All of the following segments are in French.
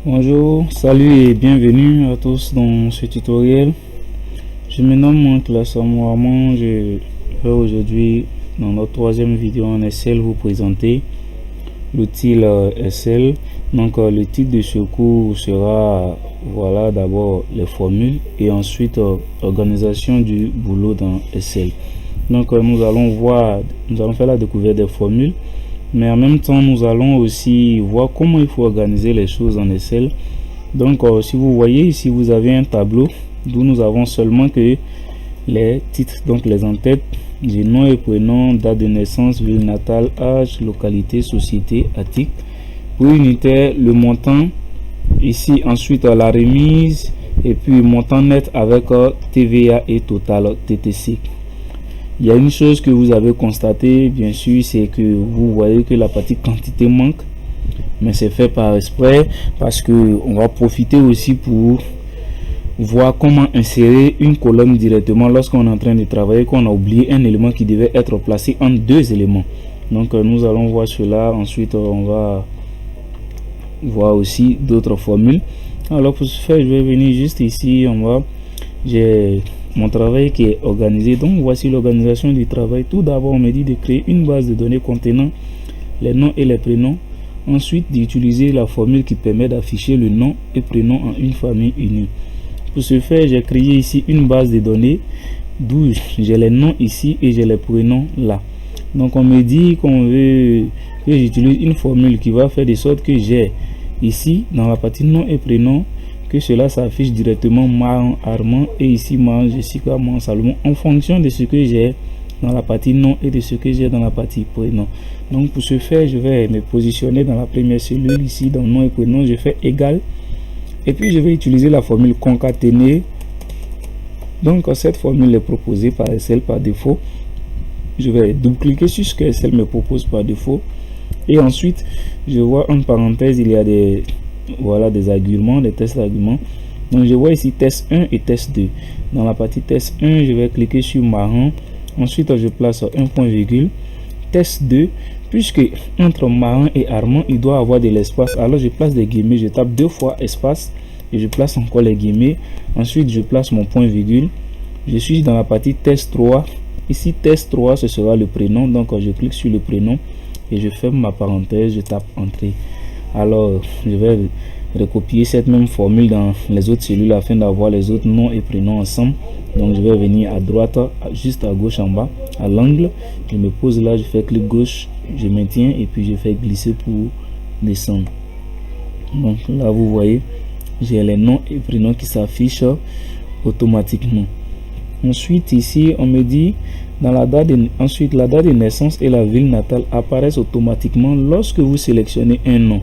Bonjour, salut et bienvenue à tous dans ce tutoriel. Je me nomme Classe Mohamed. Je vais aujourd'hui, dans notre troisième vidéo en Excel, vous présenter l'outil Excel. Donc le titre de ce cours sera voilà d'abord les formules et ensuite organisation du boulot dans Excel. Donc nous allons faire la découverte des formules, mais en même temps nous allons aussi voir comment il faut organiser les choses en Excel. Donc si vous voyez ici, vous avez un tableau d'où nous avons seulement que les titres, donc les en-têtes du nom et prénom, date de naissance, ville natale, âge, localité, société, article. Pour unitaire, le montant ici, ensuite la remise et puis montant net avec TVA et total TTC. Il y a une chose que vous avez constaté, bien sûr, c'est que vous voyez que la partie quantité manque, mais c'est fait par exprès parce que on va profiter aussi pour voir comment insérer une colonne directement lorsqu'on est en train de travailler, qu'on a oublié un élément qui devait être placé en deux éléments. Donc nous allons voir cela. Ensuite on va voir aussi d'autres formules. Alors pour ce faire, je vais venir juste ici. J'ai mon travail qui est organisé. Donc voici l'organisation du travail. Tout d'abord, on me dit de créer une base de données contenant les noms et les prénoms. Ensuite, d'utiliser la formule qui permet d'afficher le nom et prénom en une famille unie. Pour ce faire, j'ai créé ici une base de données d'où j'ai les noms ici et j'ai les prénoms là. Donc on me dit qu'on veut que j'utilise une formule qui va faire de sorte que j'ai ici dans la partie nom et prénom que cela s'affiche directement Mahan Armand et ici Mahan Jessica, Mahan Salomon, en fonction de ce que j'ai dans la partie nom et de ce que j'ai dans la partie prénom. Donc pour ce faire, je vais me positionner dans la première cellule ici dans nom et prénom. Je fais égal et puis je vais utiliser la formule concaténer. Donc cette formule est proposée par Excel par défaut. Je vais double-cliquer sur ce que Excel me propose par défaut et ensuite je vois en parenthèse il y a des arguments, des tests d'arguments. Donc je vois ici test 1 et test 2. Dans la partie test 1, je vais cliquer sur Mahan. Ensuite je place un point virgule. Test 2, puisque entre Mahan et Armand il doit avoir de l'espace, alors je place des guillemets, je tape deux fois espace et je place encore les guillemets. Ensuite je place mon point virgule. Je suis dans la partie test 3. Ici test 3, ce sera le prénom. Donc je clique sur le prénom et je ferme ma parenthèse, je tape entrée. Alors je vais recopier cette même formule dans les autres cellules afin d'avoir les autres noms et prénoms ensemble. Donc je vais venir à droite, juste à gauche en bas, à l'angle. Je me pose là, je fais clic gauche, je maintiens et puis je fais glisser pour descendre. Donc là vous voyez, j'ai les noms et prénoms qui s'affichent automatiquement. Ensuite ici on me dit dans la date de naissance et la ville natale apparaissent automatiquement lorsque vous sélectionnez un nom.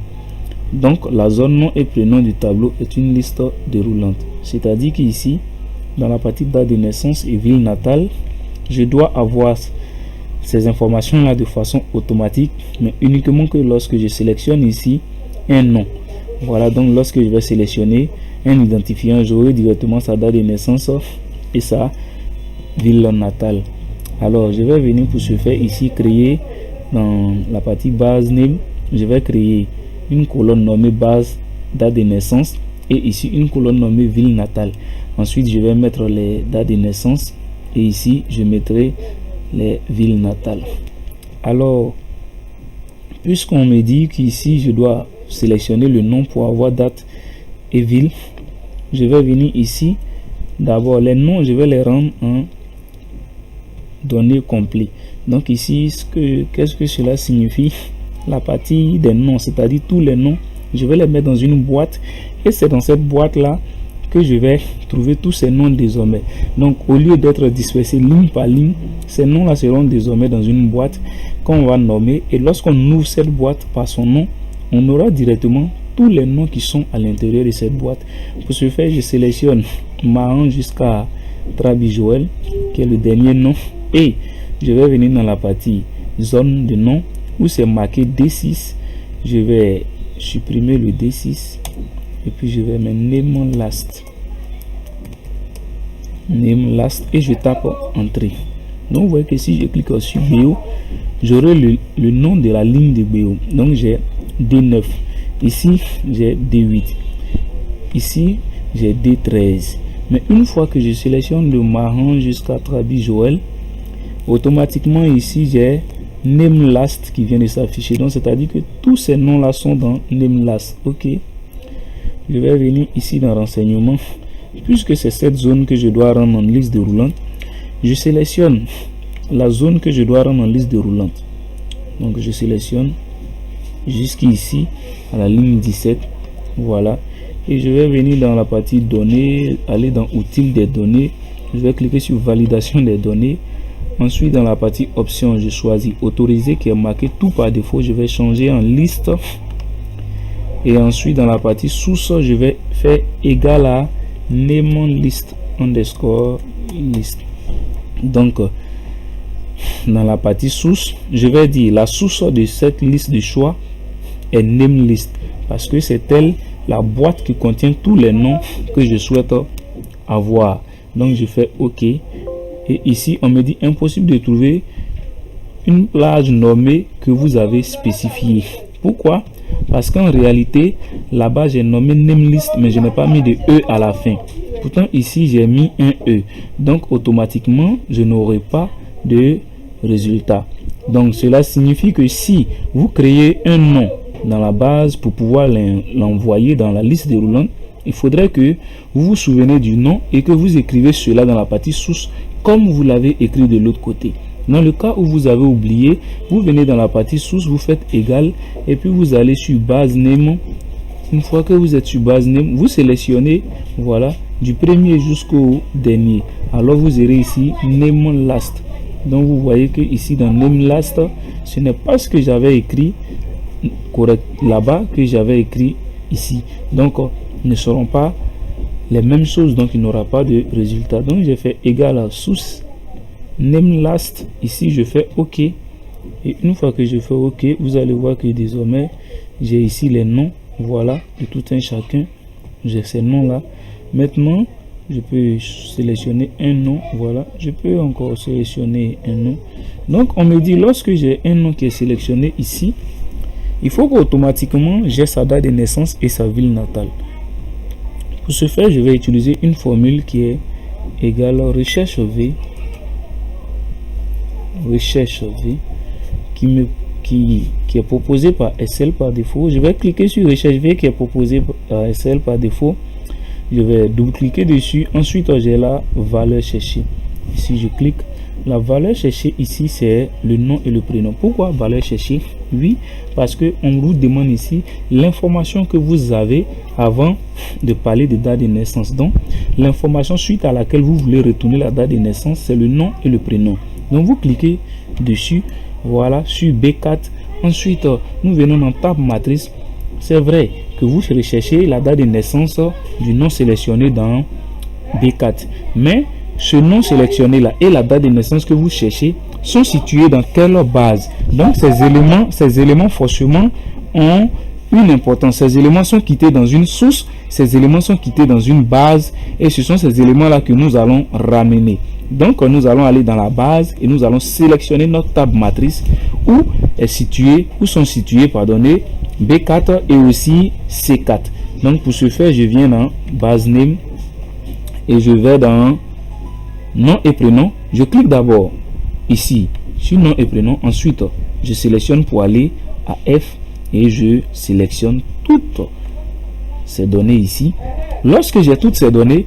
Donc la zone nom et prénom du tableau est une liste déroulante, c'est-à-dire qu'ici dans la partie date de naissance et ville natale, je dois avoir ces informations là de façon automatique, mais uniquement que lorsque je sélectionne ici un nom. Voilà, donc lorsque je vais sélectionner un identifiant, j'aurai directement sa date de naissance et sa ville natale. Alors je vais venir pour ce faire ici créer dans la partie base name, je vais créer une colonne nommée base date de naissance et ici une colonne nommée ville natale. Ensuite je vais mettre les dates de naissance et ici je mettrai les villes natales. Alors puisqu'on me dit qu'ici je dois sélectionner le nom pour avoir date et ville, je vais venir ici. D'abord les noms, je vais les rendre en données complets. Donc ici qu'est-ce que cela signifie? La partie des noms, c'est-à-dire tous les noms, je vais les mettre dans une boîte et c'est dans cette boîte là que je vais trouver tous ces noms désormais. Donc au lieu d'être dispersés ligne par ligne, ces noms là seront désormais dans une boîte qu'on va nommer et lorsqu'on ouvre cette boîte par son nom, on aura directement tous les noms qui sont à l'intérieur de cette boîte. Pour ce faire, je sélectionne Mahan jusqu'à Trabi Joël qui est le dernier nom et je vais venir dans la partie zone de nom où c'est marqué D6. Je vais supprimer le D6 et puis je vais mettre name last et je tape entrée. Donc vous voyez que si je clique sur BO, j'aurai le nom de la ligne de BO. Donc j'ai D9 Ici, j'ai D8. Ici, j'ai D13. Mais une fois que je sélectionne le marron jusqu'à Trabi Joël, automatiquement ici, j'ai Name Last qui vient de s'afficher. Donc, c'est-à-dire que tous ces noms-là sont dans Name Last. OK. Je vais venir ici dans Renseignements. Puisque c'est cette zone que je dois rendre en liste déroulante, je sélectionne la zone que je dois rendre en liste déroulante. Donc, je sélectionne jusqu'ici à la ligne 17. Voilà. Et je vais venir dans la partie données, aller dans outils des données. Je vais cliquer sur validation des données. Ensuite, dans la partie options, je choisis autoriser qui est marqué tout par défaut. Je vais changer en liste. Et ensuite, dans la partie source, je vais faire égal à name list underscore list. Donc, dans la partie source, je vais dire la source de cette liste de choix est name list parce que c'est elle la boîte qui contient tous les noms que je souhaite avoir. Donc, je fais OK. Et ici, on me dit impossible de trouver une plage nommée que vous avez spécifiée. Pourquoi? Parce qu'en réalité, là-bas, j'ai nommé name list, mais je n'ai pas mis de E à la fin. Pourtant, ici, j'ai mis un E. Donc, automatiquement, je n'aurai pas de résultat. Donc, cela signifie que si vous créez un nom dans la base pour pouvoir l'envoyer dans la liste déroulante, il faudrait que vous vous souvenez du nom et que vous écrivez cela dans la partie source comme vous l'avez écrit de l'autre côté. Dans le cas où vous avez oublié, vous venez dans la partie source, vous faites égal et puis vous allez sur base name. Une fois que vous êtes sur base name, vous sélectionnez, voilà, du premier jusqu'au dernier. Alors vous aurez ici name last. Donc vous voyez que ici dans name last, ce n'est pas ce que j'avais écrit correct là-bas que j'avais écrit ici. Donc ne seront pas les mêmes choses, donc il n'aura pas de résultat. Donc j'ai fait égal à source name last. Ici je fais OK et une fois que je fais OK, vous allez voir que désormais j'ai ici les noms, voilà, de tout un chacun. J'ai ces noms là. Maintenant je peux sélectionner un nom, voilà, je peux encore sélectionner un nom. Donc on me dit lorsque j'ai un nom qui est sélectionné ici, il faut qu'automatiquement j'ai sa date de naissance et sa ville natale. Pour ce faire, je vais utiliser une formule qui est égale à recherche V qui est proposée par SL par défaut. Je vais cliquer sur recherche V qui est proposée par SL par défaut. Je vais double-cliquer dessus. Ensuite, j'ai la valeur cherchée. Ici, je clique. La valeur cherchée ici, c'est le nom et le prénom. Pourquoi valeur cherchée? Oui, parce que on vous demande ici l'information que vous avez avant de parler de date de naissance. Donc, l'information suite à laquelle vous voulez retourner la date de naissance, c'est le nom et le prénom. Donc, vous cliquez dessus, voilà, sur B4. Ensuite, nous venons dans Tab Matrice. C'est vrai que vous recherchez la date de naissance du nom sélectionné dans B4. Mais ce nom sélectionné là et la date de naissance que vous cherchez sont situés dans quelle base? Donc ces éléments forcément ont une importance. Ces éléments sont quittés dans une source, ces éléments sont quittés dans une base et ce sont ces éléments là que nous allons ramener. Donc nous allons aller dans la base et nous allons sélectionner notre table matrice où sont situés B4 et aussi C4. Donc pour ce faire, je viens dans base name et je vais dans nom et prénom. Je clique d'abord ici sur nom et prénom. Ensuite, je sélectionne pour aller à F et je sélectionne toutes ces données ici. Lorsque j'ai toutes ces données,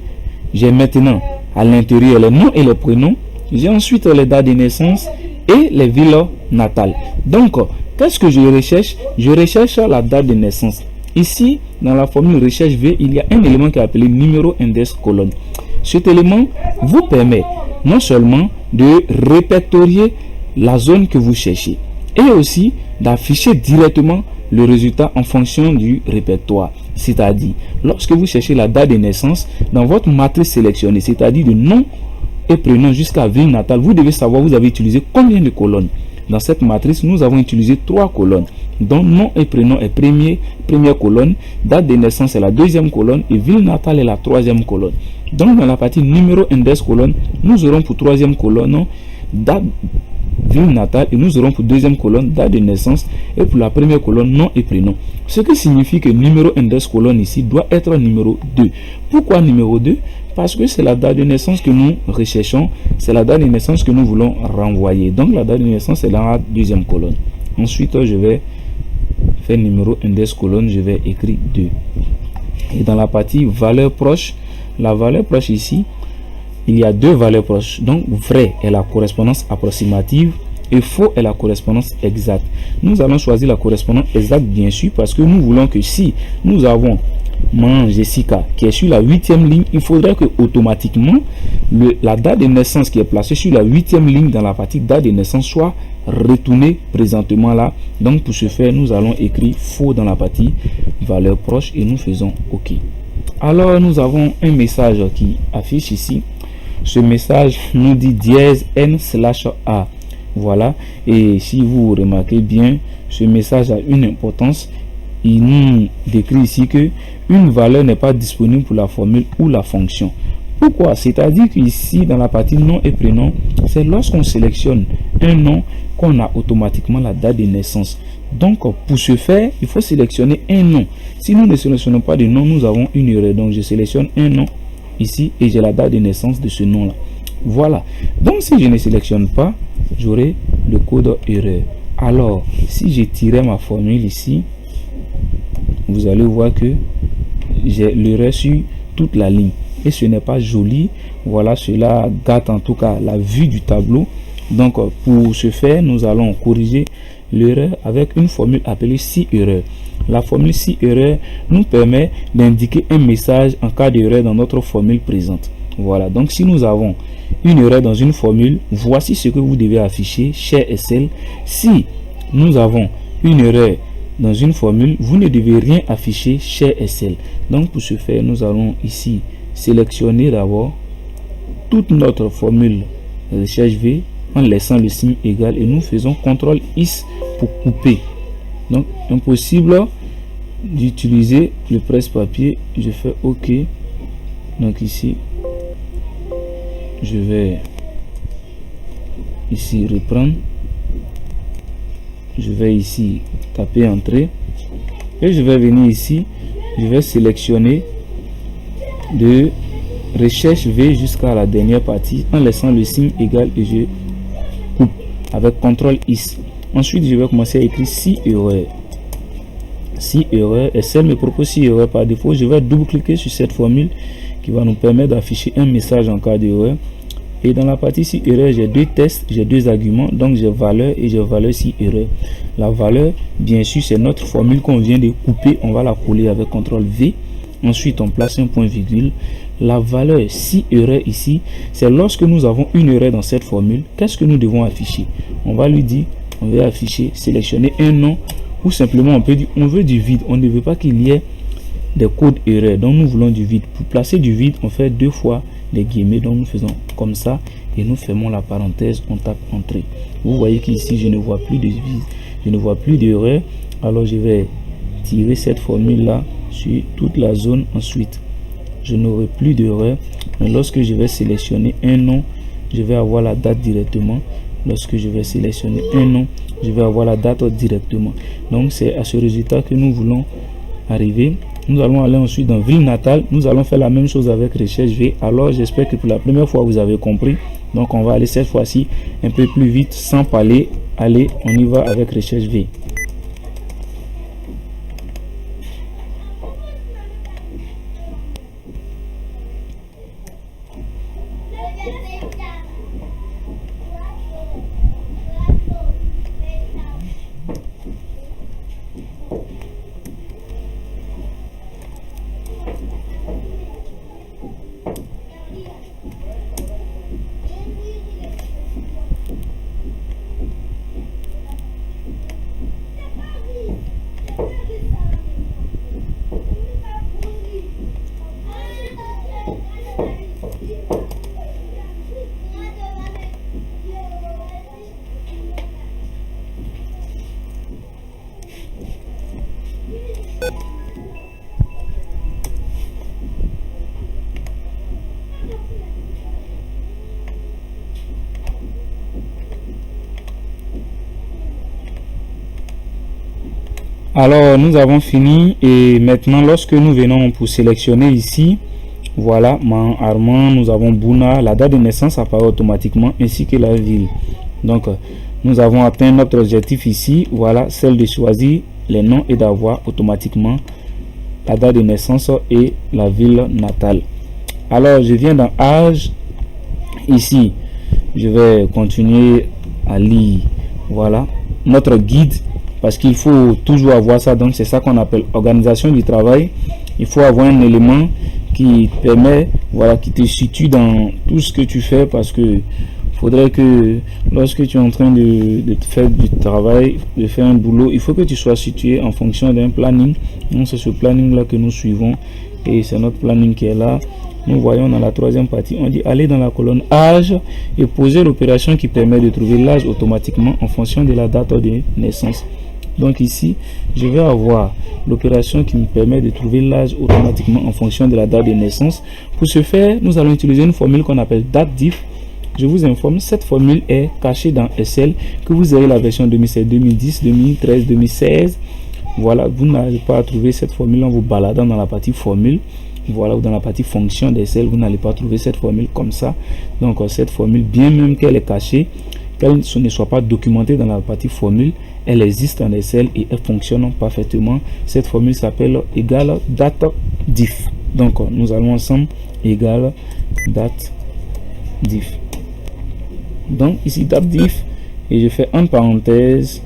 j'ai maintenant à l'intérieur les noms et les prénoms. J'ai ensuite les dates de naissance et les villes natales. Donc, qu'est-ce que je recherche? Je recherche la date de naissance. Ici, dans la formule recherche V, il y a un élément qui est appelé numéro index colonne. Cet élément vous permet non seulement de répertorier la zone que vous cherchez et aussi d'afficher directement le résultat en fonction du répertoire. C'est-à-dire, lorsque vous cherchez la date de naissance dans votre matrice sélectionnée, c'est-à-dire de nom et prénom jusqu'à ville natale, vous devez savoir vous avez utilisé combien de colonnes. Dans cette matrice, nous avons utilisé 3 colonnes. Donc, nom et prénom est première colonne, date de naissance est la deuxième colonne et ville natale est la troisième colonne. Donc, dans la partie numéro index colonne, nous aurons pour troisième colonne date ville natale, et nous aurons pour deuxième colonne date de naissance, et pour la première colonne nom et prénom. Ce qui signifie que numéro index colonne ici doit être numéro 2. Pourquoi numéro 2? Parce que c'est la date de naissance que nous recherchons, c'est la date de naissance que nous voulons renvoyer. Donc la date de naissance est dans la deuxième colonne. Ensuite, je vais faire numéro index colonne, je vais écrire 2. Et dans la partie valeur proche, la valeur proche ici, il y a deux valeurs proches. Donc vrai est la correspondance approximative et faux est la correspondance exacte. Nous allons choisir la correspondance exacte bien sûr parce que nous voulons que si nous avons Jessica qui est sur la 8e ligne, il faudrait que automatiquement la date de naissance qui est placée sur la 8e ligne dans la partie date de naissance soit retournée présentement là. Donc pour ce faire, nous allons écrire faux dans la partie valeur proche et nous faisons OK. Alors nous avons un message qui affiche ici. Ce message nous dit dièse n/a. Voilà. Et si vous remarquez bien, ce message a une importance. Il nous décrit ici que une valeur n'est pas disponible pour la formule ou la fonction. Pourquoi? C'est-à-dire qu'ici, dans la partie nom et prénom, c'est lorsqu'on sélectionne un nom qu'on a automatiquement la date de naissance. Donc, pour ce faire, il faut sélectionner un nom. Si nous ne sélectionnons pas de nom, nous avons une erreur. Donc, je sélectionne un nom ici et j'ai la date de naissance de ce nom-là. Voilà. Donc, si je ne sélectionne pas, j'aurai le code erreur. Alors, si je tirais ma formule ici, vous allez voir que j'ai l'erreur sur toute la ligne. Et ce n'est pas joli. Voilà, cela gâte en tout cas la vue du tableau. Donc, pour ce faire, nous allons corriger l'erreur avec une formule appelée si erreur. La formule si erreur nous permet d'indiquer un message en cas d'erreur dans notre formule présente. Voilà, donc si nous avons une erreur dans une formule, voici ce que vous devez afficher chez Excel. Si nous avons une erreur dans une formule, vous ne devez rien afficher chez Excel. Donc pour ce faire, nous allons ici sélectionner d'abord toute notre formule recherche V en laissant le signe égal et nous faisons CTRL X pour couper. Donc impossible d'utiliser le presse-papier. Je fais OK. Donc ici, je vais ici reprendre. Je vais ici taper entrée et je vais venir ici. Je vais sélectionner de recherche V jusqu'à la dernière partie en laissant le signe égal et je coupe avec CTRL X. Ensuite, je vais commencer à écrire si erreur. Si erreur, Excel me propose si erreur par défaut. Je vais double-cliquer sur cette formule qui va nous permettre d'afficher un message en cas d'erreur. Et dans la partie si erreur, j'ai deux tests, j'ai deux arguments, donc j'ai valeur et j'ai valeur si erreur. La valeur, bien sûr, c'est notre formule qu'on vient de couper, on va la coller avec CTRL V. Ensuite, on place un point virgule. La valeur si erreur ici, c'est lorsque nous avons une erreur dans cette formule, qu'est-ce que nous devons afficher? On va lui dire, on va afficher, sélectionner un nom, ou simplement on peut dire, on veut du vide, on ne veut pas qu'il y ait des codes erreurs, donc nous voulons du vide. Pour placer du vide, on fait deux fois les guillemets, donc nous faisons comme ça et nous fermons la parenthèse, on tape entrée. Vous voyez qu'ici je ne vois plus de vide, je ne vois plus d'erreur. Alors je vais tirer cette formule là sur toute la zone. Ensuite je n'aurai plus d'erreur, mais lorsque je vais sélectionner un nom, je vais avoir la date directement. Lorsque je vais sélectionner un nom, je vais avoir la date directement. Donc c'est à ce résultat que nous voulons arriver. Nous allons aller ensuite dans ville natale. Nous allons faire la même chose avec recherche V. Alors j'espère que pour la première fois vous avez compris. Donc on va aller cette fois-ci un peu plus vite sans parler. Allez, on y va avec recherche V. Alors nous avons fini et maintenant lorsque nous venons pour sélectionner ici, voilà, Man Armand, nous avons Bouna, la date de naissance apparaît automatiquement ainsi que la ville. Donc nous avons atteint notre objectif ici, voilà, celle de choisir les noms et d'avoir automatiquement la date de naissance et la ville natale. Alors je viens dans âge, ici je vais continuer à lire, voilà, notre guide, parce qu'il faut toujours avoir ça. Donc c'est ça qu'on appelle organisation du travail. Il faut avoir un élément qui permet, voilà, qui te situe dans tout ce que tu fais, parce que faudrait que lorsque tu es en train de faire du travail, de faire un boulot, il faut que tu sois situé en fonction d'un planning. Donc c'est ce planning là que nous suivons et c'est notre planning qui est là. Nous voyons dans la troisième partie, on dit aller dans la colonne âge et poser l'opération qui permet de trouver l'âge automatiquement en fonction de la date de naissance. Donc ici, je vais avoir l'opération qui me permet de trouver l'âge automatiquement en fonction de la date de naissance. Pour ce faire, nous allons utiliser une formule qu'on appelle date diff. Je vous informe, cette formule est cachée dans Excel, que vous avez la version 2007, 2010, 2013, 2016. Voilà, vous n'allez pas à trouver cette formule en vous baladant dans la partie formule. Voilà, ou dans la partie fonction d'Excel, vous n'allez pas trouver cette formule comme ça. Donc cette formule, bien même qu'elle est cachée, qu'elle ne soit pas documentée dans la partie formule, elle existe en Excel et elle fonctionne parfaitement. Cette formule s'appelle égale date diff. Donc nous allons ensemble égale date diff. Donc ici date diff et je fais entre parenthèses,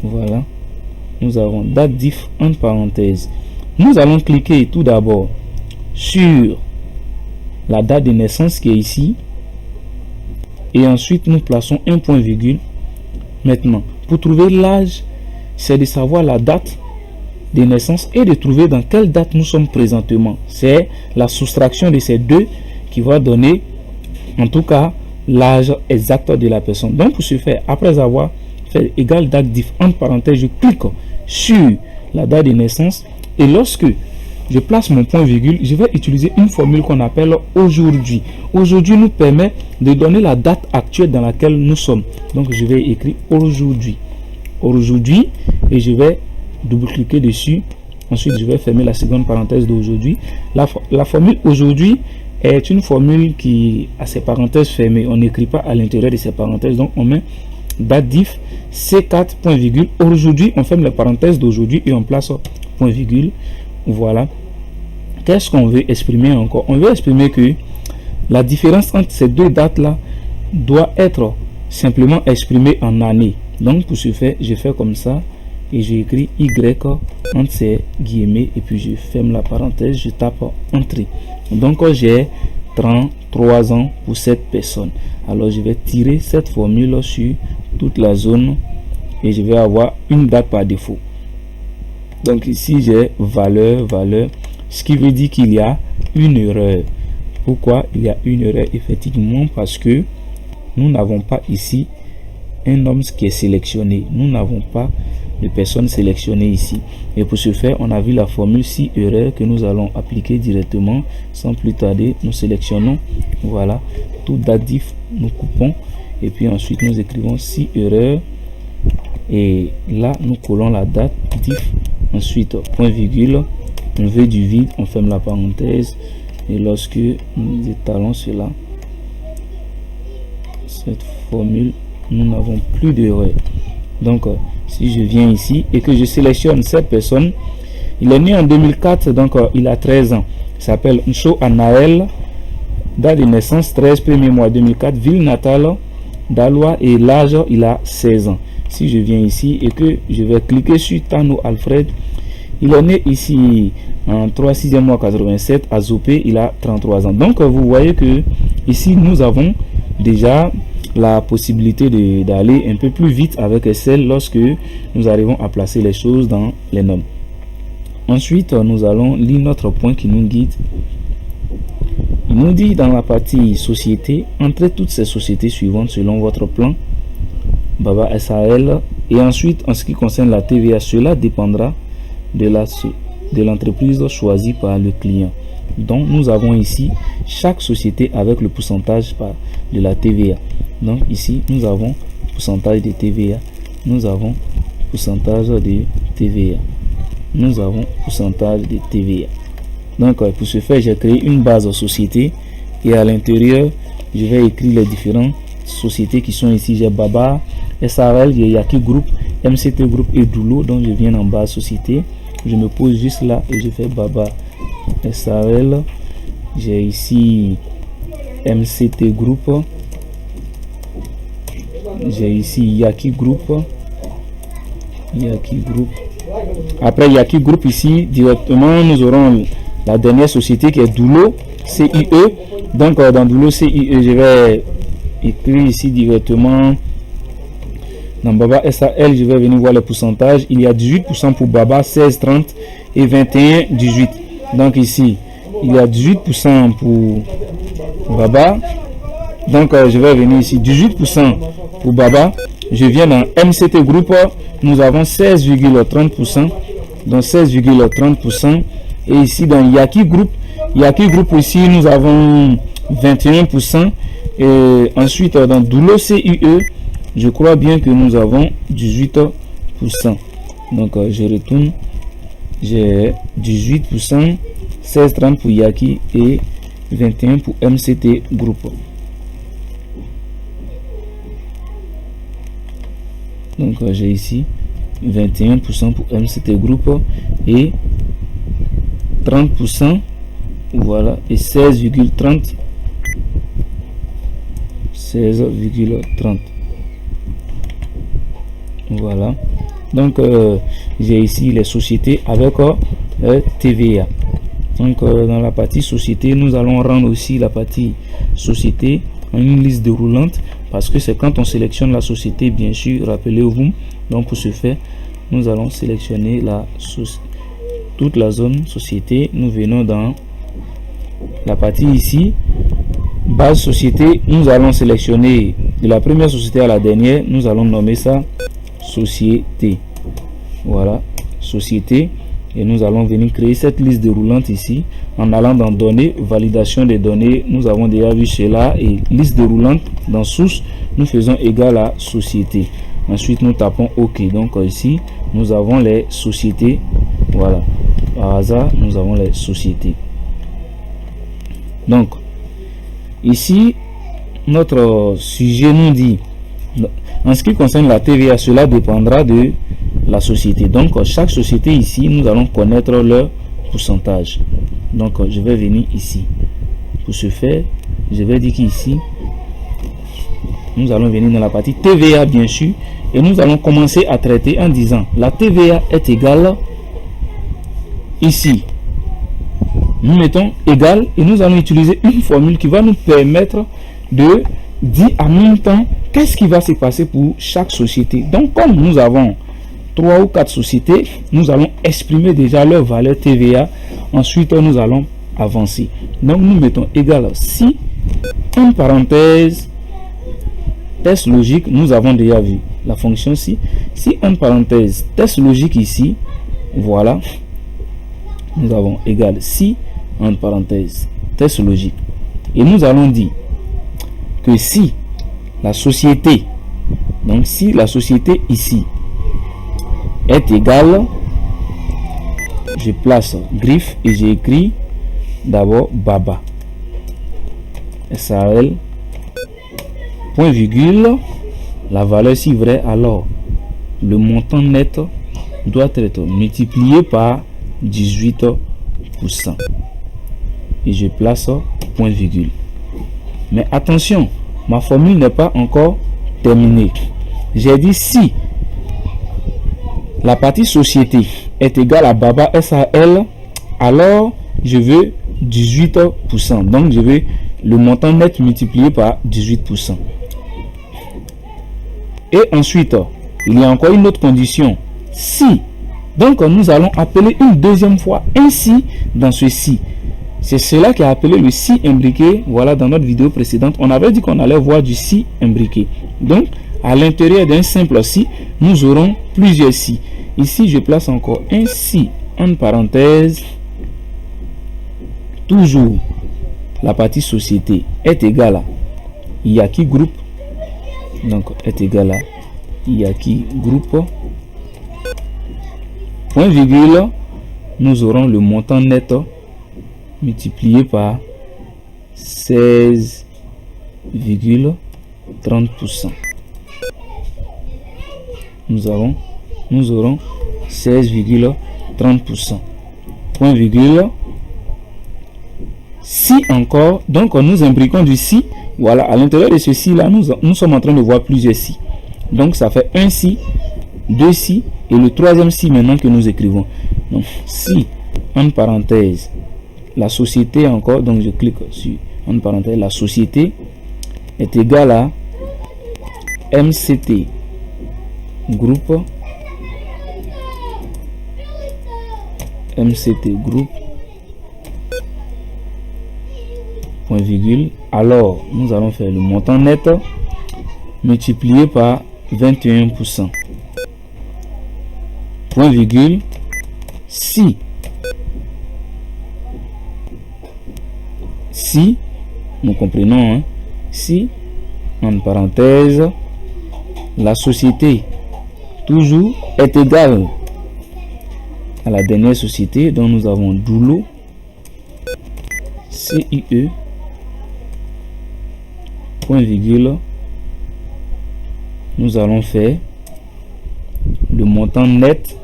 voilà, nous avons date diff entre parenthèses. Nous allons cliquer tout d'abord sur la date de naissance qui est ici et ensuite nous plaçons un point virgule. Maintenant, pour trouver l'âge, c'est de savoir la date de naissance et de trouver dans quelle date nous sommes présentement. C'est la soustraction de ces deux qui va donner en tout cas l'âge exact de la personne. Donc pour ce faire, après avoir fait égal date diff entre parenthèses, je clique sur la date de naissance et lorsque je place mon point virgule, je vais utiliser une formule qu'on appelle aujourd'hui. Aujourd'hui nous permet de donner la date actuelle dans laquelle nous sommes. Donc je vais écrire aujourd'hui. Aujourd'hui et je vais double-cliquer dessus. Ensuite je vais fermer la seconde parenthèse d'aujourd'hui. La formule aujourd'hui est une formule qui a ses parenthèses fermées. On n'écrit pas à l'intérieur de ces parenthèses. Donc on met date diff C4 point virgule. Aujourd'hui on ferme les parenthèses d'aujourd'hui et on place point virgule. Voilà. Qu'est-ce qu'on veut exprimer encore? On veut exprimer que la différence entre ces deux dates là doit être simplement exprimée en années. Donc pour ce faire, je fais comme ça et j'écris Y entre ces guillemets et puis je ferme la parenthèse, je tape entrée. Donc j'ai 33 ans pour cette personne. Alors je vais tirer cette formule sur toute la zone et je vais avoir une date par défaut. Donc ici j'ai valeur, ce qui veut dire qu'il y a une erreur. Pourquoi il y a une erreur? Effectivement parce que nous n'avons pas ici un homme qui est sélectionné. Nous n'avons pas de personne sélectionnée ici. Et pour ce faire, on a vu la formule si erreur que nous allons appliquer directement sans plus tarder. Nous sélectionnons, voilà, tout date diff, nous coupons et puis ensuite nous écrivons si erreur et là nous collons la date diff. Ensuite, point virgule, on veut du vide, on ferme la parenthèse et lorsque nous étalons cela, cette formule, nous n'avons plus d'erreur. Donc, si je viens ici et que je sélectionne cette personne, il est né en 2004, donc il a 13 ans. Il s'appelle Ncho Anaël, date de naissance 13 premier mois 2004, ville natale d'Alois et l'âge il a 16 ans. Si je viens ici et que je vais cliquer sur Tano Alfred, il est né ici en 3 6e mois 87 à Zopé, il a 33 ans. Donc vous voyez que ici nous avons déjà la possibilité d'aller un peu plus vite avec Excel lorsque nous arrivons à placer les choses dans les normes. Ensuite nous allons lire notre point qui nous guide. Il nous dit dans la partie société, entrez toutes ces sociétés suivantes selon votre plan Baba SAL. Et ensuite en ce qui concerne la TVA, cela dépendra de l'entreprise choisie par le client. Donc nous avons ici chaque société avec le pourcentage de la TVA. Donc ici nous avons pourcentage de TVA, nous avons pourcentage de TVA. Nous avons pourcentage de TVA. Donc pour ce faire, j'ai créé une base société et à l'intérieur, je vais écrire les différentes sociétés qui sont ici. J'ai Baba, SARL, j'ai Yaki Group, MCT Group et Doulo. Donc je viens en base société, je me pose juste là et je fais Baba SARL. J'ai ici MCT Group, j'ai ici Yaki Group. Après Yaki Group, ici directement nous aurons la dernière société qui est Doulo CIE. Donc dans Doulo CIE, je vais écrire ici directement dans Baba SAL. Je vais venir voir les pourcentages. Il y a 18% pour Baba, 16, 30 et 21, 18. Donc ici il y a 18% pour Baba. Donc je vais venir ici 18% pour Baba. Je viens dans MCT Group, nous avons 16,30%, donc 16,30%. Et ici dans Yaki Group ici nous avons 21%. Et ensuite dans Doulo CIE, je crois bien que nous avons 18%. Donc je retourne, j'ai 18%, 16,30 pour Yaki et 21 pour MCT Group. Donc j'ai ici 21% pour MCT Group et 30%, voilà, et 16,30, voilà. Donc j'ai ici les sociétés avec TVA. Donc dans la partie société, nous allons rendre aussi la partie société en une liste déroulante, parce que c'est quand on sélectionne la société, bien sûr, rappelez-vous. Donc pour ce faire, nous allons sélectionner toute la zone société. Nous venons dans la partie ici, base société. Nous allons sélectionner de la première société à la dernière, nous allons nommer ça société. Voilà, société. Et nous allons venir créer cette liste déroulante ici en allant dans données, validation des données. Nous avons déjà vu cela, et liste déroulante dans source, nous faisons égal à société. Ensuite nous tapons OK. Donc ici nous avons les sociétés. Voilà, par hasard nous avons les sociétés. Donc ici notre sujet nous dit, en ce qui concerne la TVA, cela dépendra de la société. Donc chaque société ici, nous allons connaître leur pourcentage. Donc je vais venir ici. Pour ce faire, je vais dire qu'ici nous allons venir dans la partie TVA, bien sûr, et nous allons commencer à traiter en disant la TVA est égale, ici nous mettons égal, et nous allons utiliser une formule qui va nous permettre de dire en même temps qu'est-ce qui va se passer pour chaque société. Donc comme nous avons 3 ou 4 sociétés, nous allons exprimer déjà leur valeur TVA. Ensuite nous allons avancer. Donc nous mettons égal si, en parenthèse, test logique. Nous avons déjà vu la fonction si en parenthèse test logique ici, voilà, nous avons égal si en parenthèse test logique, et nous allons dire que si la société, donc si la société ici est égale, je place griffe et j'écris d'abord Baba SAL, point virgule, la valeur si vrai, alors le montant net doit être multiplié par 18%, et je place point virgule. Mais attention, ma formule n'est pas encore terminée. J'ai dit si la partie société est égale à Baba SAL, alors je veux 18%. Donc je veux le montant net multiplié par 18%. Et ensuite, il y a encore une autre condition. Si, donc nous allons appeler une deuxième fois ainsi dans ceci. C'est cela qui a appelé le si imbriqué. Voilà, dans notre vidéo précédente, on avait dit qu'on allait voir du si imbriqué. Donc, à l'intérieur d'un simple si, nous aurons plusieurs si. Ici, je place encore un si en parenthèse. Toujours, la partie société est égale à Yaki Group. Donc, est égal à Yaki Group. point virgule, nous aurons le montant net multiplié par 16,30%. Nous aurons 16,30%. Point virgule. Si encore, donc nous imbriquons du si. Voilà, à l'intérieur de ce si là, nous sommes en train de voir plusieurs si. Donc ça fait un si, deux si et le troisième si maintenant que nous écrivons. Donc si, en parenthèse, la société encore, donc je clique sur en parenthèse, la société est égale à MCT groupe, point virgule. Alors nous allons faire le montant net multiplié par 21%. Point virgule. Si nous comprenons, hein, si en parenthèse la société toujours est égale à la dernière société dont nous avons Doulo, CIE, point virgule, nous allons faire le montant net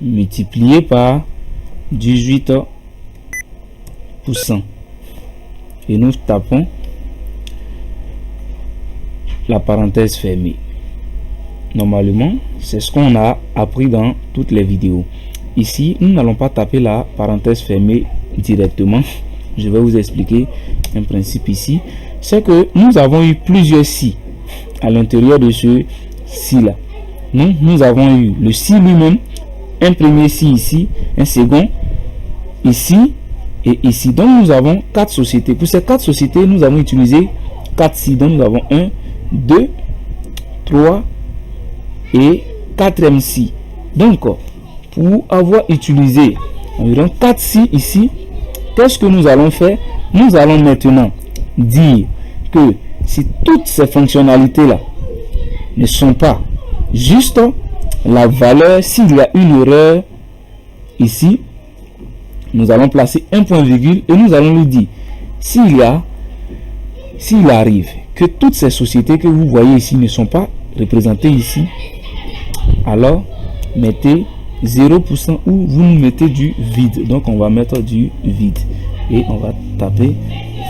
multiplié par 18%. Et nous tapons la parenthèse fermée. Normalement, c'est ce qu'on a appris dans toutes les vidéos. Ici, nous n'allons pas taper la parenthèse fermée directement. Je vais vous expliquer un principe ici. C'est que nous avons eu plusieurs si à l'intérieur de ce si là. Donc, nous avons eu le si lui-même, un premier si ici, un second ici et ici. Donc, nous avons 4 sociétés. Pour ces 4 sociétés, nous avons utilisé 4 si. Donc, nous avons 1, 2, 3 et 4e si. Donc, pour avoir utilisé environ 4 si ici, qu'est-ce que nous allons faire? Nous allons maintenant dire que si toutes ces fonctionnalités là ne sont pas justes, la valeur, s'il y a une erreur ici, nous allons placer un point virgule et nous allons lui dire s'il arrive que toutes ces sociétés que vous voyez ici ne sont pas représentées ici, alors mettez 0% ou vous nous mettez du vide. Donc on va mettre du vide et on va taper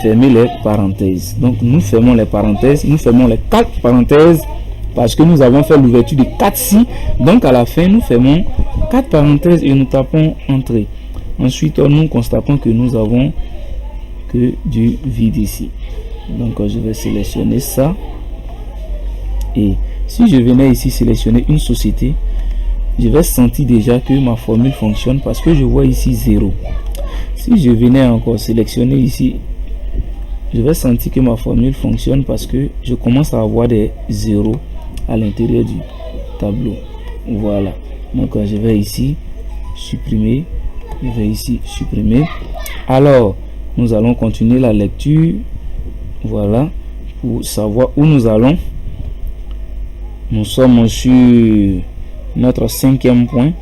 fermer les parenthèses. Donc nous fermons les parenthèses, nous fermons les 4 parenthèses parce que nous avons fait l'ouverture de 4 si. Donc à la fin nous fermons 4 parenthèses et nous tapons entrée. Ensuite nous constatons que nous avons que du vide ici. Donc je vais sélectionner ça et si je venais ici sélectionner une société, je vais sentir déjà que ma formule fonctionne parce que je vois ici 0. Si je venais encore sélectionner ici, je vais sentir que ma formule fonctionne parce que je commence à avoir des 0 à l'intérieur du tableau. Voilà. Donc je vais ici supprimer. Je vais ici supprimer. Alors, nous allons continuer la lecture. Voilà. Pour savoir où nous allons. Nous sommes sur notre 5e point.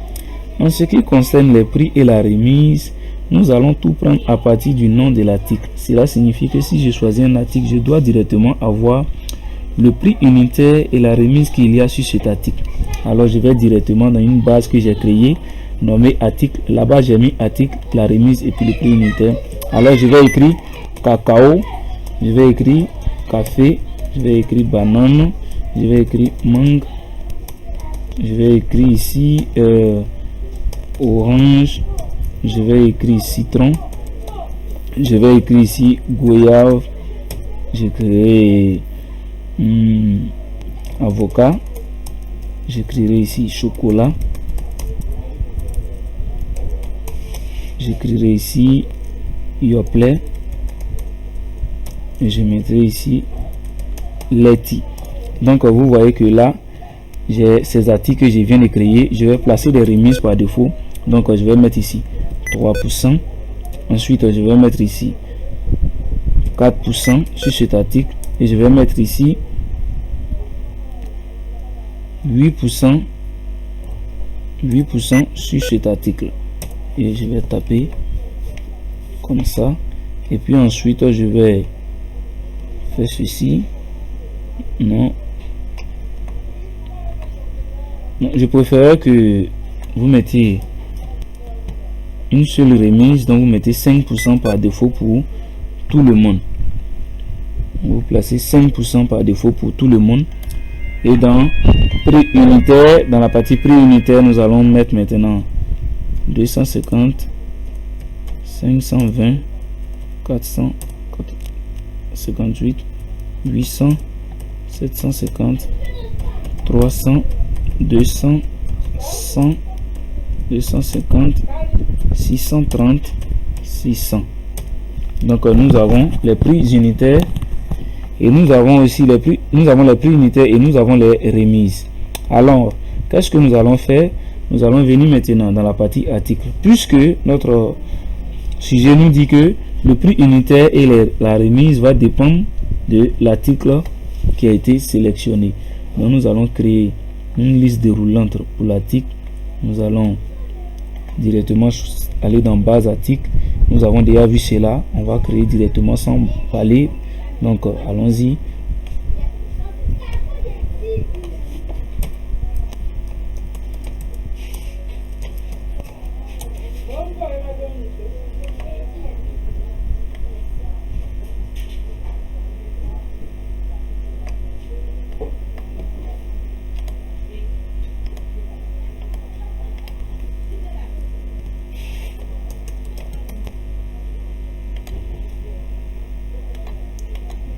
En ce qui concerne les prix et la remise, nous allons tout prendre à partir du nom de l'article. Cela signifie que si je choisis un article, je dois directement avoir le prix unitaire et la remise qu'il y a sur cet article. Alors je vais directement dans une base que j'ai créée, nommée article. Là-bas j'ai mis article, la remise et puis le prix unitaire. Alors je vais écrire cacao, je vais écrire café, je vais écrire banane, je vais écrire mangue, je vais écrire ici orange, je vais écrire citron, je vais écrire ici goyave, j'écrirai avocat, j'écrirai ici chocolat, j'écrirai ici yoplait et je mettrai ici laiti. Donc vous voyez que là j'ai ces articles que je viens de créer. Je vais placer des remises par défaut. Donc je vais mettre ici 3%. Ensuite je vais mettre ici 4% sur cet article et je vais mettre ici 8% 8% sur cet article. Et je vais taper comme ça. Et puis ensuite, je vais faire ceci. Non. Non, je préfère que vous mettiez une seule remise, donc vous mettez 5% par défaut pour tout le monde. Vous placez 5% par défaut pour tout le monde. Et dans prix unitaire, dans la partie prix unitaire, nous allons mettre maintenant 250, 520, 458, 800, 750, 300, 200, 100, 250, 630, 600. Donc nous avons les prix unitaires et nous avons aussi les prix, unitaires et nous avons les remises. Alors, qu'est-ce que nous allons faire? Nous allons venir maintenant dans la partie article, puisque notre sujet nous dit que le prix unitaire et la remise va dépendre de l'article qui a été sélectionné. Donc nous allons créer une liste déroulante pour l'article. Nous allons directement aller dans base article. Nous avons déjà vu cela. On va créer directement sans aller. Donc allons-y.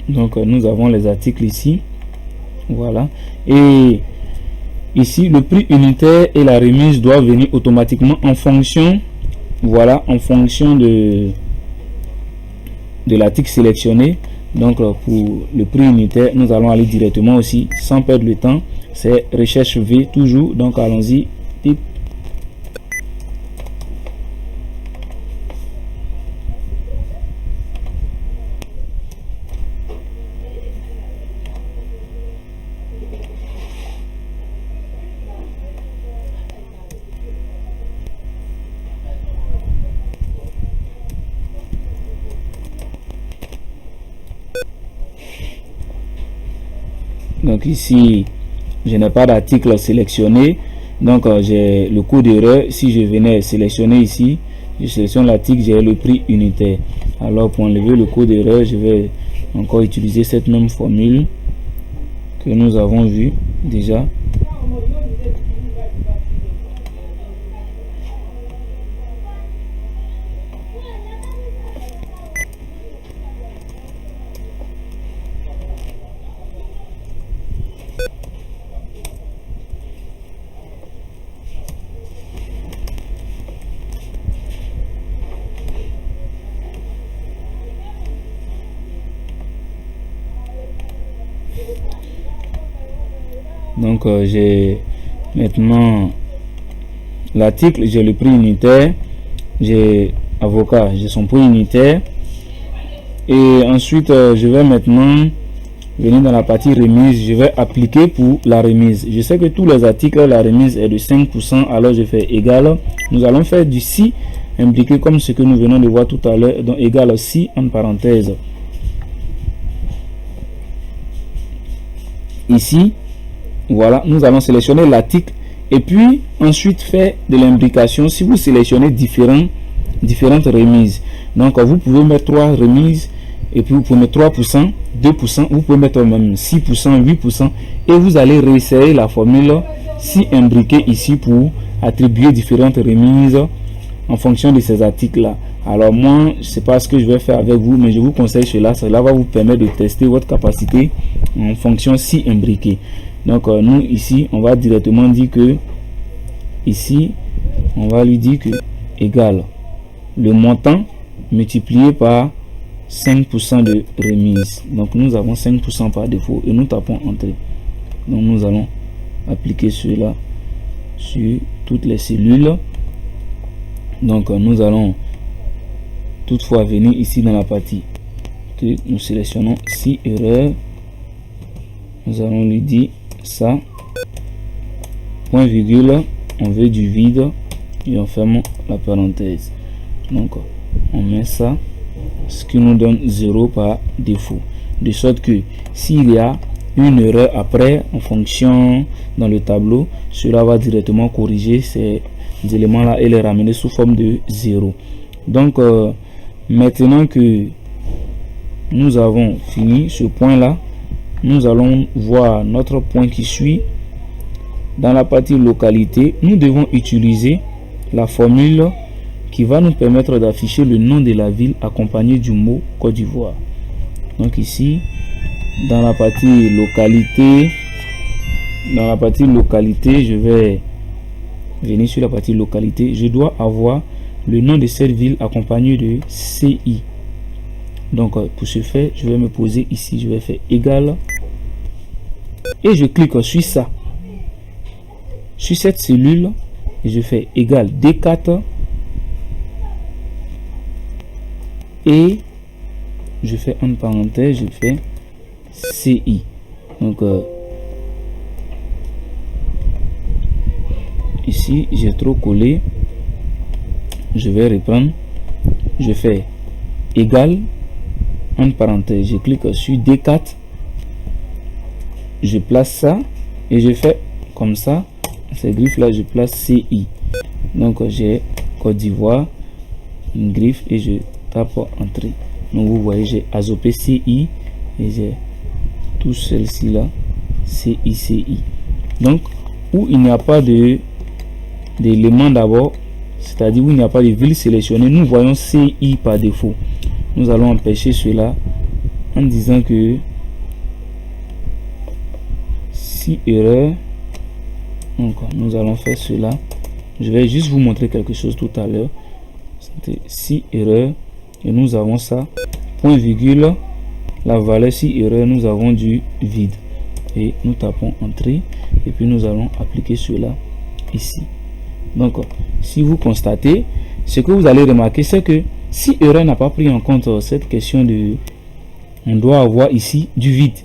Donc nous avons les articles ici, voilà, et ici le prix unitaire et la remise doivent venir automatiquement en fonction, voilà, en fonction de l'article sélectionné. Donc pour le prix unitaire, nous allons aller directement aussi sans perdre le temps, c'est recherche V toujours. Donc allons-y, type. Donc ici, je n'ai pas d'article sélectionné, donc j'ai le code d'erreur. Si je venais sélectionner ici, je sélectionne l'article, j'ai le prix unitaire. Alors pour enlever le code d'erreur, je vais encore utiliser cette même formule que nous avons vu déjà. Donc j'ai maintenant l'article, j'ai le prix unitaire, j'ai avocat, j'ai son prix unitaire, et ensuite je vais maintenant venir dans la partie remise. Je vais appliquer pour la remise. Je sais que tous les articles, la remise est de 5%, alors je fais égal. Nous allons faire du si impliqué comme ce que nous venons de voir tout à l'heure, donc égal si en parenthèse. Ici, voilà, nous allons sélectionner l'article et puis ensuite faire de l'imbrication. Si vous sélectionnez différentes remises, donc vous pouvez mettre 3 remises et puis vous pouvez mettre 3%, 2%, vous pouvez mettre même 6%, 8% et vous allez réessayer la formule si imbriquée ici pour attribuer différentes remises en fonction de ces articles là. Alors moi, je sais pas ce que je vais faire avec vous, mais je vous conseille cela. Cela va vous permettre de tester votre capacité en fonction si imbriquée. Donc nous ici, on va directement dire que ici, on va lui dire que égal le montant multiplié par 5% de remise. Donc nous avons 5% par défaut et nous tapons entrée. Donc nous allons appliquer cela sur toutes les cellules. Donc nous allons toutefois venir ici dans la partie que nous sélectionnons si erreur. Nous allons lui dire ça, point virgule, on veut du vide et on ferme la parenthèse. Donc on met ça, ce qui nous donne 0 par défaut, de sorte que s'il y a une erreur après en fonction dans le tableau, cela va directement corriger ces éléments là et les ramener sous forme de 0. Donc maintenant que nous avons fini ce point là, nous allons voir notre point qui suit. Dans la partie localité, nous devons utiliser la formule qui va nous permettre d'afficher le nom de la ville accompagné du mot Côte d'Ivoire. Donc ici, dans la partie localité, je vais venir sur la partie localité. Je dois avoir le nom de cette ville accompagné de CI. Donc pour ce faire, je vais me poser ici, je vais faire égal et je clique sur ça, sur cette cellule, et je fais égal D4 et je fais en parenthèse, je fais CI. Donc ici j'ai trop collé, je vais reprendre, je fais égal en parenthèse, je clique sur D4, je place ça et je fais comme ça, ces griffes là, je place CI. Donc j'ai Côte d'Ivoire, une griffe et je tape entrée. Donc vous voyez, j'ai azopé CI et j'ai tout celle-ci là, CI. Donc où il n'y a pas d'élément d'abord, c'est-à-dire où il n'y a pas de ville sélectionnée, nous voyons CI par défaut. Nous allons empêcher cela en disant que si erreur, donc nous allons faire cela. Je vais juste vous montrer quelque chose tout à l'heure. C'était si erreur et nous avons ça, point virgule, la valeur si erreur, nous avons du vide et nous tapons entrée et puis nous allons appliquer cela ici. Donc si vous constatez, ce que vous allez remarquer, c'est que si erreur n'a pas pris en compte cette question de, on doit avoir ici du vide.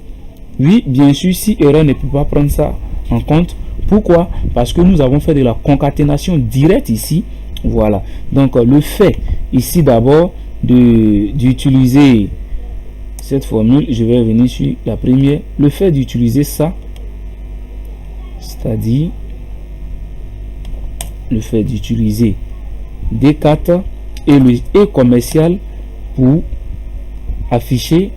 Oui, bien sûr, si erreur ne peut pas prendre ça en compte. Pourquoi? Parce que nous avons fait de la concaténation directe ici. Voilà. Donc le fait ici d'abord d'utiliser cette formule, je vais venir sur la première. Le fait d'utiliser ça, c'est-à-dire le fait d'utiliser D4 et le E commercial pour afficher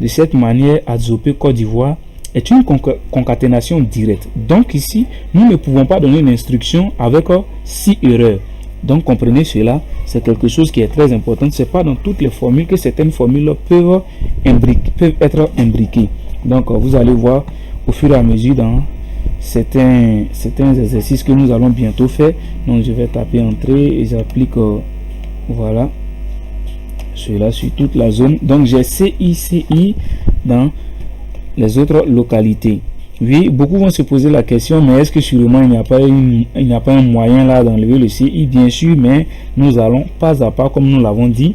de cette manière Azopé Côte d'Ivoire est une concaténation directe. Donc ici, nous ne pouvons pas donner une instruction avec 6 erreurs. Donc comprenez cela, c'est quelque chose qui est très important. C'est pas dans toutes les formules que certaines formules peuvent être imbriquées. Donc vous allez voir au fur et à mesure dans certains exercices que nous allons bientôt faire. Donc je vais taper entrée et j'applique voilà cela sur toute la zone. Donc j'ai CI dans les autres localités. Oui, beaucoup vont se poser la question, mais est-ce que sûrement il n'y a pas un moyen là d'enlever le CI? Bien sûr, mais nous allons pas à pas, comme nous l'avons dit.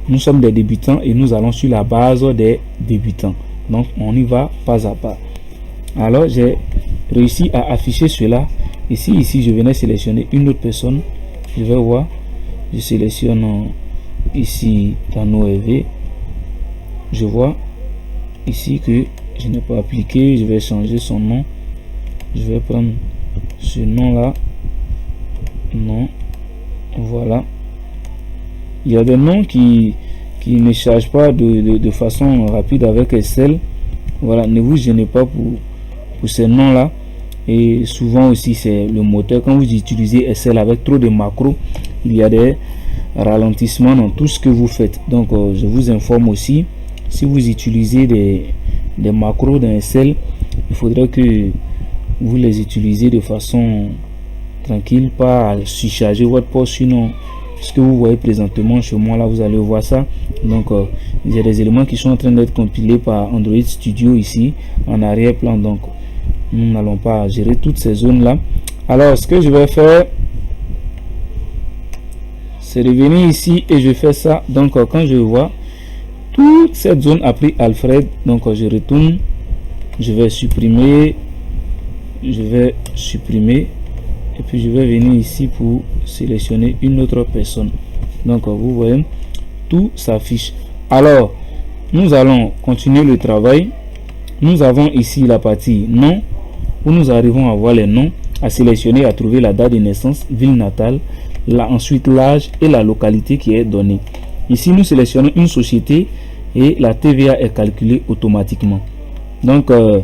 Nous sommes des débutants et nous allons sur la base des débutants. Donc on y va pas à pas. Alors j'ai réussi à afficher cela. Ici je venais sélectionner une autre personne. Je vais voir, je sélectionne ici dans OEV. Je vois ici que je n'ai pas appliqué. Je vais changer son nom. Je vais prendre ce nom là. Non, voilà. Il y a des noms qui ne chargent pas de façon rapide avec Excel. Voilà, ne vous gênez pas pour ces noms là. Et souvent aussi c'est le moteur. Quand vous utilisez Excel avec trop de macros, il y a des ralentissements dans tout ce que vous faites. Donc je vous informe aussi, si vous utilisez des macros dans Excel, il faudrait que vous les utilisez de façon tranquille, pas à surcharger votre poste. Sinon, ce que vous voyez présentement chez moi là, vous allez voir ça. Donc il y a des éléments qui sont en train d'être compilés par Android Studio ici en arrière-plan. Donc nous n'allons pas gérer toutes ces zones là. Alors ce que je vais faire, c'est de venir ici et je fais ça. Donc quand je vois toute cette zone a pris Alfred, donc je retourne, je vais supprimer et puis je vais venir ici pour sélectionner une autre personne. Donc vous voyez, tout s'affiche. Alors nous allons continuer le travail. Nous avons ici la partie nom, où nous arrivons à voir les noms, à sélectionner, à trouver la date de naissance, ville natale, ensuite l'âge et la localité qui est donnée. Ici nous sélectionnons une société et la TVA est calculée automatiquement. Donc dans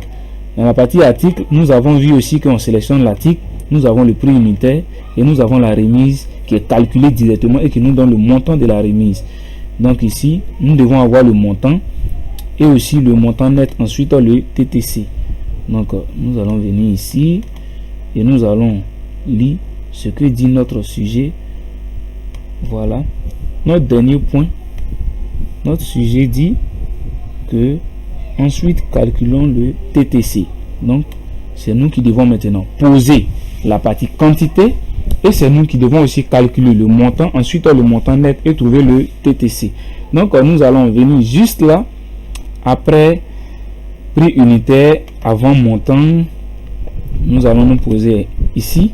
la partie article, nous avons vu aussi qu'on sélectionne l'article, nous avons le prix unitaire et nous avons la remise qui est calculée directement et qui nous donne le montant de la remise. Donc ici nous devons avoir le montant et aussi le montant net, ensuite le TTC. Donc nous allons venir ici et nous allons lire ce que dit notre sujet. Voilà notre dernier point. Notre sujet dit que ensuite calculons le TTC. Donc c'est nous qui devons maintenant poser la partie quantité et c'est nous qui devons aussi calculer le montant, ensuite le montant net et trouver le TTC. Donc nous allons venir juste là après prix unitaire, avant montant, nous allons nous poser ici.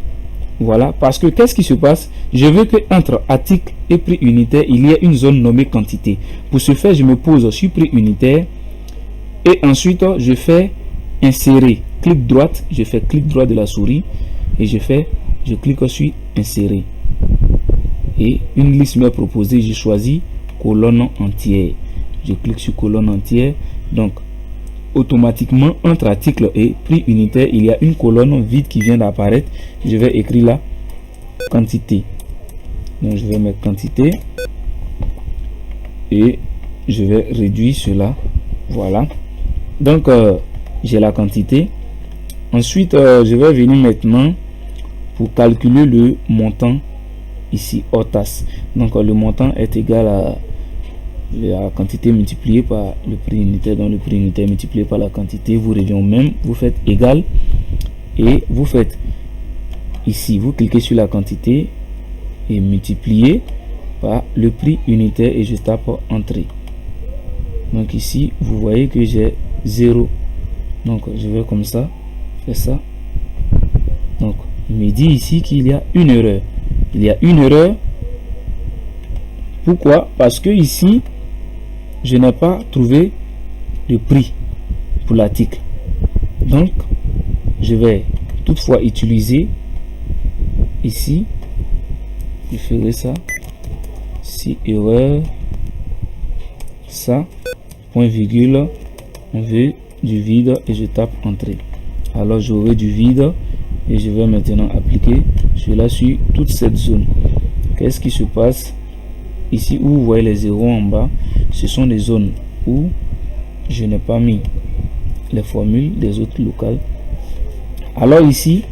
Voilà, parce que qu'est-ce qui se passe? Je veux que entre article et prix unitaire, il y ait une zone nommée quantité. Pour ce faire, je me pose sur prix unitaire et ensuite je fais insérer. Clic droite, je fais clic droit de la souris et je clique sur insérer. Et une liste m'est proposée, je choisis colonne entière. Je clique sur colonne entière. Donc automatiquement entre article et prix unitaire, il y a une colonne vide qui vient d'apparaître. Je vais écrire la quantité. Donc je vais mettre quantité et je vais réduire cela. Voilà, donc j'ai la quantité. Ensuite je vais venir maintenant pour calculer le montant ici OTAS. Donc le montant est égal à la quantité multipliée par le prix unitaire, donc le prix unitaire multiplié par la quantité. Vous revenez au même, vous faites égal et vous faites ici, vous cliquez sur la quantité et multiplié par le prix unitaire et je tape entrée. Donc ici vous voyez que j'ai 0, donc je vais comme ça faire ça. Donc il me dit ici qu'il y a une erreur. Il y a une erreur. Pourquoi? Parce que ici je n'ai pas trouvé le prix pour l'article. Donc je vais toutefois utiliser ici, je ferai ça, si erreur, ça, point virgule, on veut du vide et je tape entrée. Alors j'aurai du vide et je vais maintenant appliquer cela sur toute cette zone. Qu'est-ce qui se passe ici où vous voyez les zéros en bas? Ce sont des zones où je n'ai pas mis les formules des autres locales. Alors ici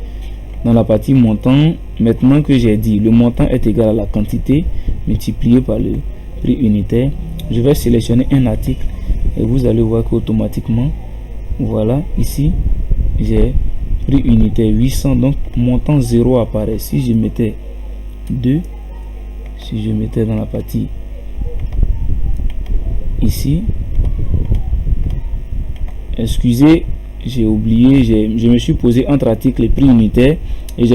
dans la partie montant, maintenant que j'ai dit le montant est égal à la quantité multiplié par le prix unitaire, je vais sélectionner un article et vous allez voir qu'automatiquement, voilà, ici j'ai prix unitaire 800, donc montant 0 apparaît. Si je mettais 2, si je mettais dans la partie ici, excusez, j'ai oublié, je me suis posé entre article et prix unitaire et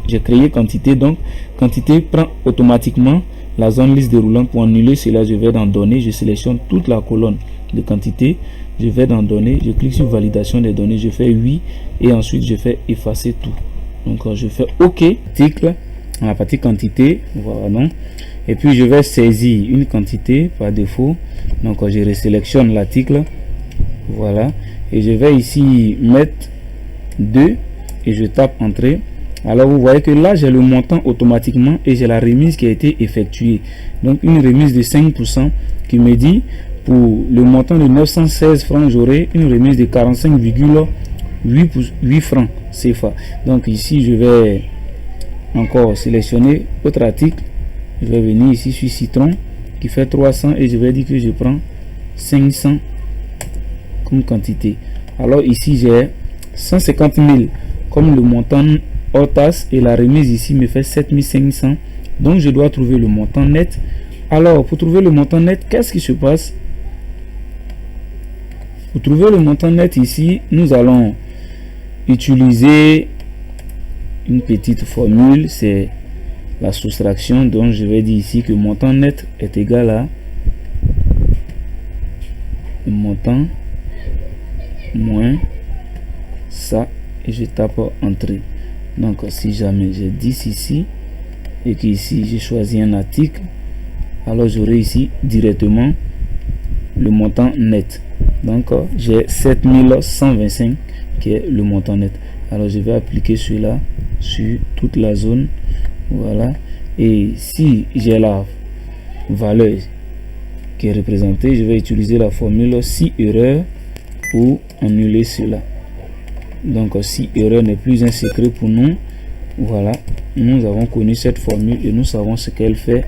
j'ai créé quantité. Donc quantité prend automatiquement la zone liste déroulante. Pour annuler cela, je vais dans données, je sélectionne toute la colonne de quantité, je vais dans données, je clique sur validation des données, je fais oui et ensuite je fais effacer tout. Donc je fais OK, article dans la partie quantité, voilà, non, et puis je vais saisir une quantité par défaut. Donc je resélectionne l'article, voilà, et je vais ici mettre 2 et je tape entrée. Alors vous voyez que là j'ai le montant automatiquement et j'ai la remise qui a été effectuée, donc une remise de 5% qui me dit pour le montant de 916 francs j'aurai une remise de 45,8 francs CFA. Donc ici je vais encore sélectionner autre article, je vais venir ici sur citron qui fait 300 et je vais dire que je prends 500 comme quantité. Alors ici j'ai 150 000 comme le montant OTAS et la remise ici me fait 7500, donc je dois trouver le montant net. Alors pour trouver le montant net, qu'est-ce qui se passe? Pour trouver le montant net ici, nous allons utiliser une petite formule, c'est la soustraction. Donc je vais dire ici que montant net est égal à montant moins ça, et je tape entrée. Donc si jamais j'ai 10 ici et que ici j'ai choisi un article, alors j'aurai ici directement le montant net. Donc j'ai 7125 qui est le montant net. Alors je vais appliquer cela sur toute la zone. Voilà. Et si j'ai la valeur qui est représentée, je vais utiliser la formule si erreur pour annuler cela. Donc si erreur n'est plus un secret pour nous, voilà, nous avons connu cette formule et nous savons ce qu'elle fait.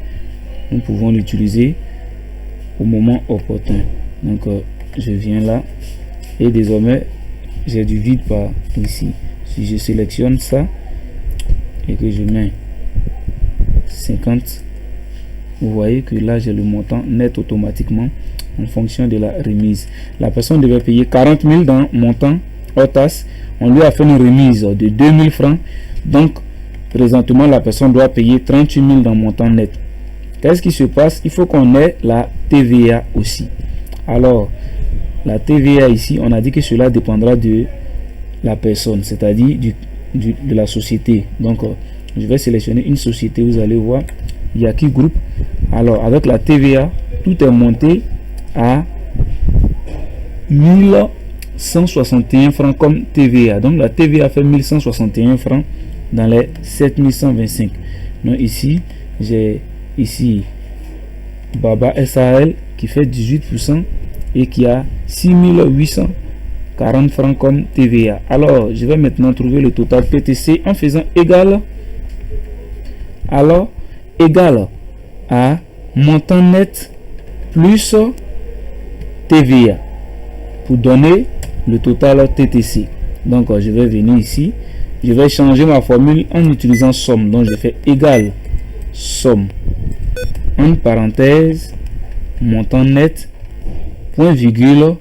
Nous pouvons l'utiliser au moment opportun. Donc je viens là et désormais j'ai du vide par ici. Si je sélectionne ça et que je mets 50, vous voyez que là j'ai le montant net automatiquement en fonction de la remise. La personne devait payer 40 000 dans montant hors taxe. On lui a fait une remise de 2000 francs. Donc présentement la personne doit payer 38 000 dans montant net. Qu'est-ce qui se passe? Il faut qu'on ait la TVA aussi. Alors la TVA ici, on a dit que cela dépendra de la personne, c'est-à-dire de la société. Donc je vais sélectionner une société. Vous allez voir Yaki Group. Alors avec la TVA, tout est monté à 1161 francs comme TVA. Donc la TVA fait 1161 francs dans les 7125. Donc ici j'ai ici Baba SAL qui fait 18% et qui a 6840 francs comme TVA. Alors je vais maintenant trouver le total PTC en faisant égal, alors égal à montant net plus TVA pour donner le total TTC. Donc je vais venir ici, je vais changer ma formule en utilisant somme. Donc je fais égal somme en parenthèse montant net point virgule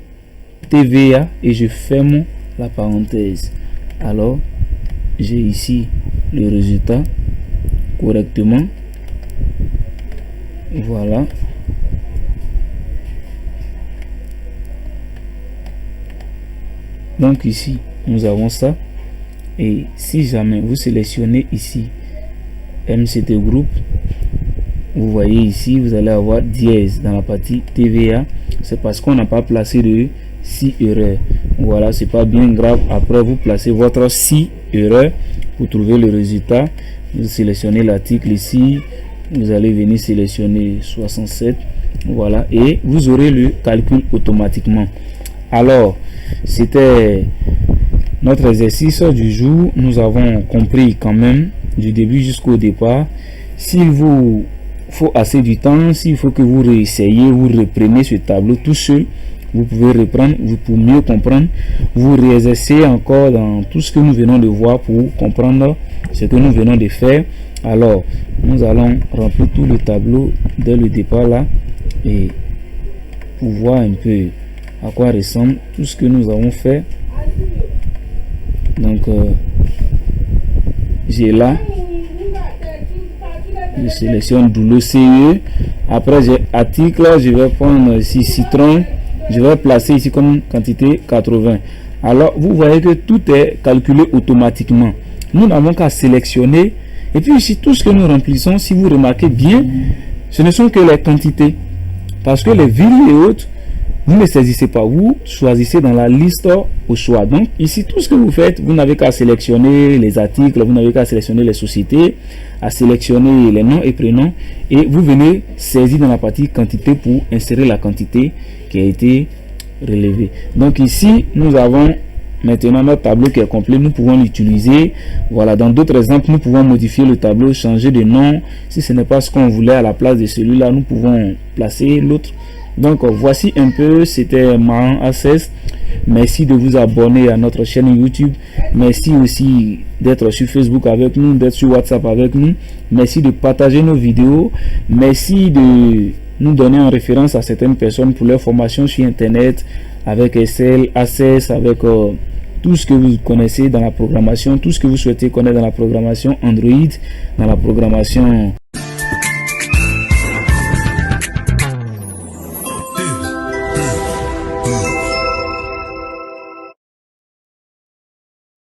TVA et je ferme la parenthèse. Alors j'ai ici le résultat correctement. Voilà. Donc ici nous avons ça. Et si jamais vous sélectionnez ici MCT Group, vous voyez ici vous allez avoir dièse dans la partie TVA. C'est parce qu'on n'a pas placé de 6 erreurs. Voilà, c'est pas bien grave. Après vous placez votre 6 erreurs pour trouver le résultat. Vous sélectionnez l'article ici, vous allez venir sélectionner 67. Voilà, et vous aurez le calcul automatiquement. Alors c'était notre exercice du jour. Nous avons compris quand même du début jusqu'au départ. S'il vous faut assez du temps, s'il faut que vous réessayez, vous reprenez ce tableau tout seul, vous pouvez reprendre, pour mieux comprendre, vous réexercez encore dans tout ce que nous venons de voir pour comprendre ce que nous venons de faire. Alors nous allons remplir tout le tableau dès le départ là et pour voir un peu à quoi ressemble tout ce que nous avons fait. Donc j'ai là, je sélectionne boulot CE. Après j'ai article, je vais prendre ici citron, je vais placer ici comme quantité 80. Alors vous voyez que tout est calculé automatiquement. Nous n'avons qu'à sélectionner et puis ici tout ce que nous remplissons, si vous remarquez bien, ce ne sont que les quantités parce que les villes et autres vous ne saisissez pas, vous choisissez dans la liste au choix. Donc ici tout ce que vous faites, vous n'avez qu'à sélectionner les articles, vous n'avez qu'à sélectionner les sociétés, à sélectionner les noms et prénoms et vous venez saisir dans la partie quantité pour insérer la quantité qui a été relevée. Donc ici nous avons maintenant notre tableau qui est complet. Nous pouvons l'utiliser. Voilà, dans d'autres exemples nous pouvons modifier le tableau, changer de nom. Si ce n'est pas ce qu'on voulait, à la place de celui-là nous pouvons placer l'autre. Donc voici un peu, c'était Marrant Access. Merci de vous abonner à notre chaîne YouTube. Merci aussi d'être sur Facebook avec nous, d'être sur WhatsApp avec nous. Merci de partager nos vidéos. Merci de nous donner en référence à certaines personnes pour leur formation sur Internet avec Excel, Access, avec tout tout ce que vous connaissez dans la programmation, tout ce que vous souhaitez connaître dans la programmation Android, dans la programmation